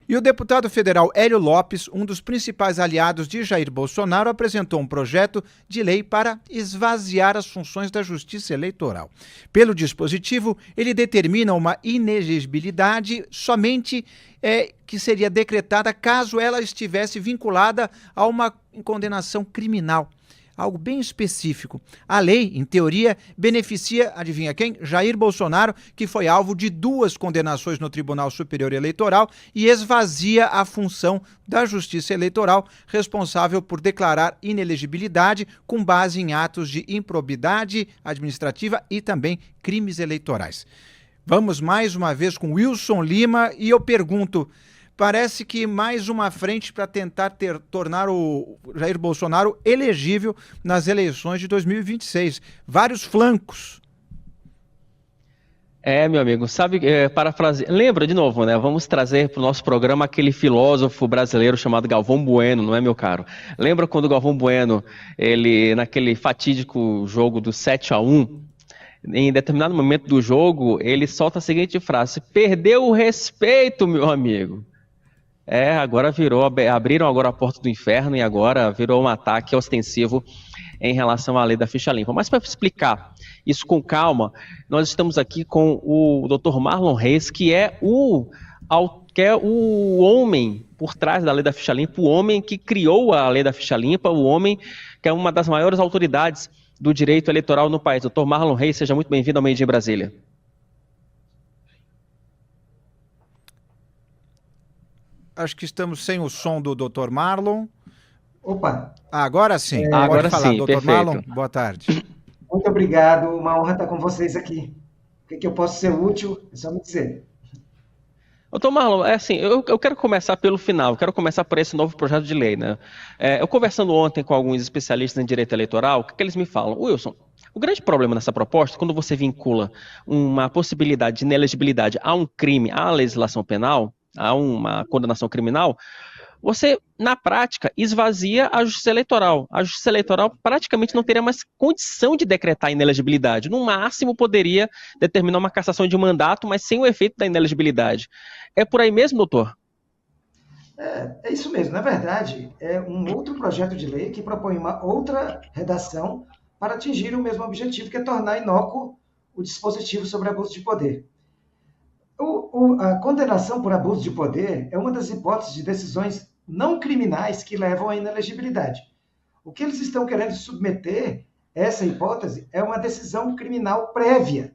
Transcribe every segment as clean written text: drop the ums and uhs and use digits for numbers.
E o deputado federal Hélio Lopes, um dos principais aliados de Jair Bolsonaro, apresentou um projeto de lei para esvaziar as funções da Justiça Eleitoral. Pelo dispositivo, ele determina uma inelegibilidade somente que seria decretada caso ela estivesse vinculada a uma condenação criminal. Algo bem específico. A lei, em teoria, beneficia, adivinha quem? Jair Bolsonaro, que foi alvo de 2 condenações no Tribunal Superior Eleitoral e esvazia a função da Justiça Eleitoral, responsável por declarar inelegibilidade com base em atos de improbidade administrativa e também crimes eleitorais. Vamos mais uma vez com Wilson Lima e eu pergunto, parece que mais uma frente para tentar tornar o Jair Bolsonaro elegível nas eleições de 2026. Vários flancos. Meu amigo, sabe, lembra de novo, né? Vamos trazer para o nosso programa aquele filósofo brasileiro chamado Galvão Bueno, não é, meu caro? Lembra quando o Galvão Bueno, ele, naquele fatídico jogo do 7-1, em determinado momento do jogo, ele solta a seguinte frase: perdeu o respeito, meu amigo. Agora abriram agora a porta do inferno e agora virou um ataque ostensivo em relação à lei da ficha limpa. Mas para explicar isso com calma, nós estamos aqui com o Dr. Marlon Reis, que é o homem por trás da lei da ficha limpa, o homem que criou a lei da ficha limpa, o homem que é uma das maiores autoridades do direito eleitoral no país. Dr. Marlon Reis, seja muito bem-vindo ao Meio Dia em Brasília. Acho que estamos sem o som do Dr. Marlon. Opa! Agora sim. Agora falar, sim, Dr. perfeito. Marlon, boa tarde. Muito obrigado, uma honra estar com vocês aqui. O que eu posso ser útil, é só me dizer. Doutor Marlon, eu quero começar pelo final, quero começar por esse novo projeto de lei, né? Eu conversando ontem com alguns especialistas em direito eleitoral, o que eles me falam? Wilson, o grande problema nessa proposta, quando você vincula uma possibilidade de inelegibilidade a um crime, à legislação penal, a uma condenação criminal, você, na prática, esvazia a Justiça Eleitoral. A Justiça Eleitoral praticamente não teria mais condição de decretar inelegibilidade. No máximo, poderia determinar uma cassação de mandato, mas sem o efeito da inelegibilidade. É por aí mesmo, doutor? É isso mesmo. Na verdade, é um outro projeto de lei que propõe uma outra redação para atingir o mesmo objetivo, que é tornar inócuo o dispositivo sobre abuso de poder. A condenação por abuso de poder é uma das hipóteses de decisões não criminais que levam à inelegibilidade. O que eles estão querendo submeter, essa hipótese, é uma decisão criminal prévia.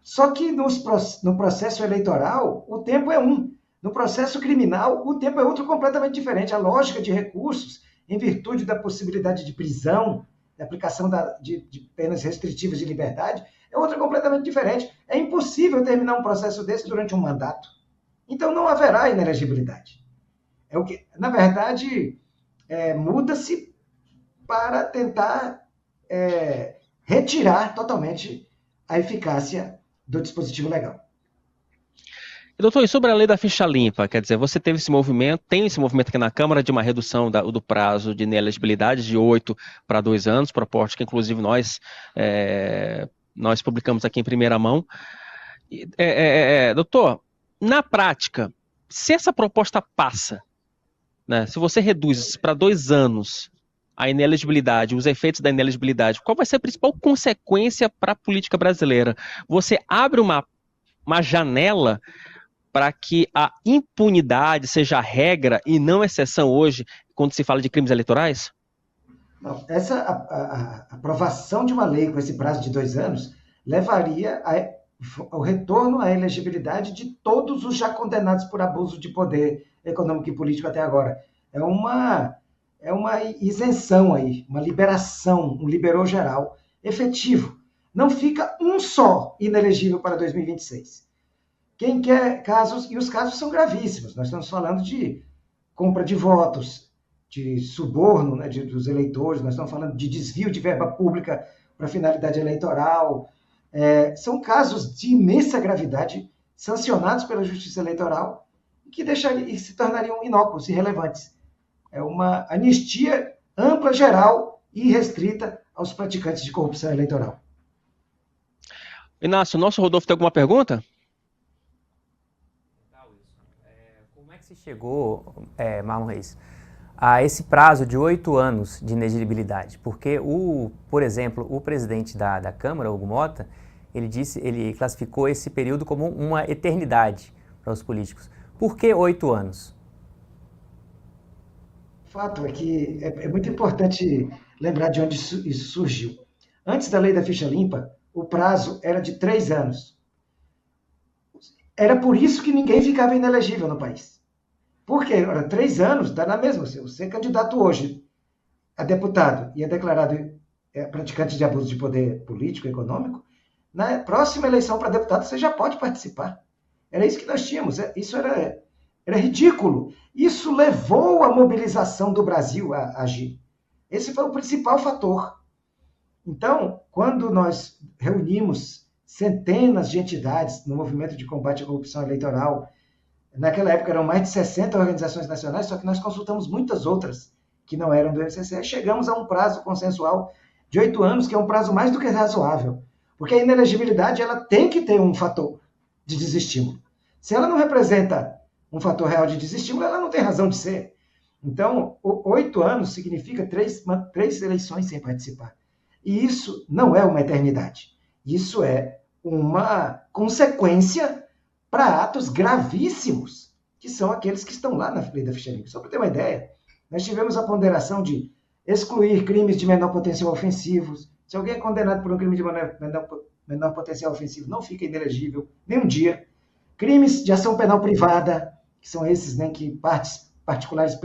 Só que no processo eleitoral, o tempo é um. No processo criminal, o tempo é outro completamente diferente. A lógica de recursos, em virtude da possibilidade de prisão, da aplicação de penas restritivas de liberdade, é outra completamente diferente. É impossível terminar um processo desse durante um mandato. Então não haverá inelegibilidade. Na verdade, muda-se para tentar retirar totalmente a eficácia do dispositivo legal. Doutor, e sobre a lei da ficha limpa, quer dizer, você teve esse movimento, tem esse movimento aqui na Câmara de uma redução do prazo de inelegibilidade de 8 para 2 anos, proposta que inclusive nós publicamos aqui em primeira mão. Doutor, na prática, se essa proposta passa, né, se você reduz para 2 anos a inelegibilidade, os efeitos da inelegibilidade, qual vai ser a principal consequência para a política brasileira? Você abre uma janela para que a impunidade seja a regra e não exceção hoje, quando se fala de crimes eleitorais? Não, a aprovação de uma lei com esse prazo de 2 anos levaria ao retorno à elegibilidade de todos os já condenados por abuso de poder econômico e político até agora. É uma isenção aí, uma liberação, um liberou geral efetivo. Não fica um só inelegível para 2026. Quem quer casos, e os casos são gravíssimos, nós estamos falando de compra de votos, de suborno, né, dos eleitores, nós estamos falando de desvio de verba pública para finalidade eleitoral. São casos de imensa gravidade, sancionados pela Justiça Eleitoral, e se tornariam inócuos, irrelevantes. É uma anistia ampla, geral e restrita aos praticantes de corrupção eleitoral. Inácio, nosso Rodolfo tem alguma pergunta? Como é que se chegou, Marlon Reis, a esse prazo de 8 anos de inelegibilidade? Porque, por exemplo, o presidente da Câmara, Hugo Mota, ele classificou esse período como uma eternidade para os políticos. Por que 8 anos? O fato é que é muito importante lembrar de onde isso surgiu. Antes da lei da ficha limpa, o prazo era de 3 anos. Era por isso que ninguém ficava inelegível no país. Porque 3 anos dá na mesma. Se você é candidato hoje a deputado e é declarado praticante de abuso de poder político e econômico, na próxima eleição para deputado você já pode participar. Era isso que nós tínhamos. Isso era ridículo. Isso levou a mobilização do Brasil a agir. Esse foi o principal fator. Então, quando nós reunimos centenas de entidades no movimento de combate à corrupção eleitoral, naquela época eram mais de 60 organizações nacionais, só que nós consultamos muitas outras que não eram do MCC, e chegamos a um prazo consensual de 8 anos, que é um prazo mais do que razoável. Porque a inelegibilidade ela tem que ter um fator de desestímulo. Se ela não representa um fator real de desestímulo, ela não tem razão de ser. Então, 8 anos significa 3 eleições sem participar. E isso não é uma eternidade. Isso é uma consequência para atos gravíssimos, que são aqueles que estão lá na lei da ficha limpa. Só para ter uma ideia, nós tivemos a ponderação de excluir crimes de menor potencial ofensivos. Se alguém é condenado por um crime de menor potencial ofensivo, não fica inelegível nem um dia. Crimes de ação penal privada, que são esses, né, que partes particulares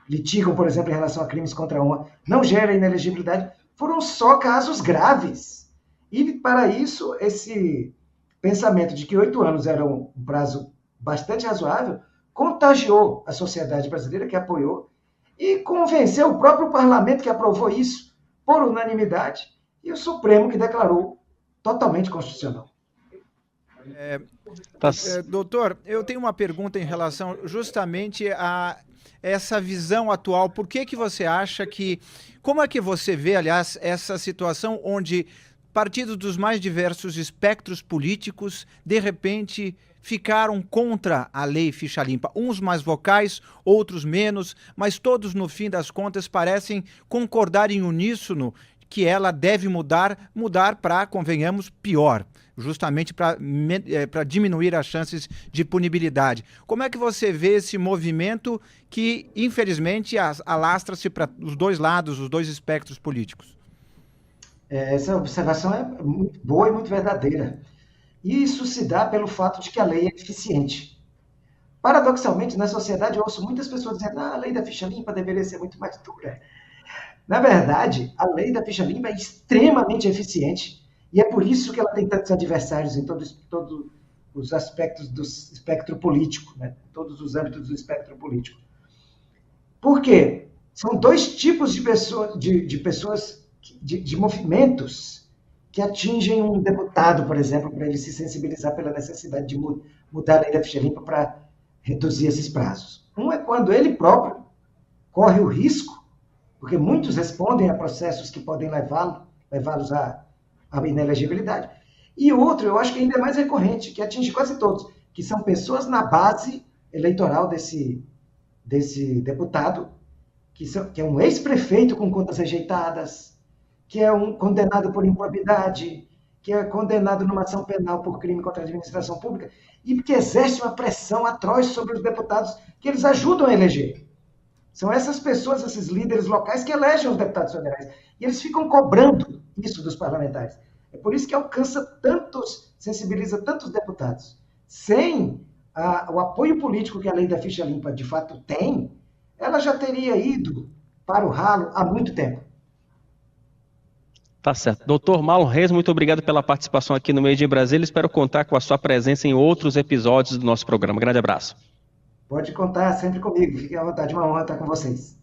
litigam, por exemplo, em relação a crimes contra a honra, não gera inelegibilidade. Foram só casos graves. E, para isso, esse pensamento de que 8 anos era um prazo bastante razoável contagiou a sociedade brasileira, que apoiou, e convenceu o próprio parlamento, que aprovou isso por unanimidade, e o Supremo, que declarou totalmente constitucional. Doutor, eu tenho uma pergunta em relação justamente a essa visão atual. Por que você acha que... Como é que você vê, aliás, essa situação onde partidos dos mais diversos espectros políticos, de repente, ficaram contra a lei ficha limpa? Uns mais vocais, outros menos, mas todos, no fim das contas, parecem concordar em uníssono que ela deve mudar para, convenhamos, pior, justamente para diminuir as chances de punibilidade. Como é que você vê esse movimento que, infelizmente, alastra-se para os dois lados, os dois espectros políticos? Essa observação é muito boa e muito verdadeira. E isso se dá pelo fato de que a lei é eficiente. Paradoxalmente, na sociedade, eu ouço muitas pessoas dizendo que a lei da ficha limpa deveria ser muito mais dura. Na verdade, a lei da ficha limpa é extremamente eficiente e é por isso que ela tem tantos adversários em todos os aspectos do espectro político, né? Todos os âmbitos do espectro político. Por quê? São dois tipos de pessoas, de movimentos que atingem um deputado, por exemplo, para ele se sensibilizar pela necessidade de mudar a lei da ficha limpa para reduzir esses prazos. Um é quando ele próprio corre o risco, porque muitos respondem a processos que podem levá-los à inelegibilidade. E outro, eu acho que ainda é mais recorrente, que atinge quase todos, que são pessoas na base eleitoral desse deputado, que é um ex-prefeito com contas rejeitadas, que é um condenado por improbidade, que é condenado numa ação penal por crime contra a administração pública, e que exerce uma pressão atroz sobre os deputados que eles ajudam a eleger. São essas pessoas, esses líderes locais que elegem os deputados federais. E eles ficam cobrando isso dos parlamentares. É por isso que sensibiliza tantos deputados. Sem o apoio político que a lei da ficha limpa de fato tem, ela já teria ido para o ralo há muito tempo. Tá certo. Doutor Marlon Reis, muito obrigado pela participação aqui no Made in Brasília. Espero contar com a sua presença em outros episódios do nosso programa. Grande abraço. Pode contar sempre comigo. Fiquem à vontade. Uma honra estar com vocês.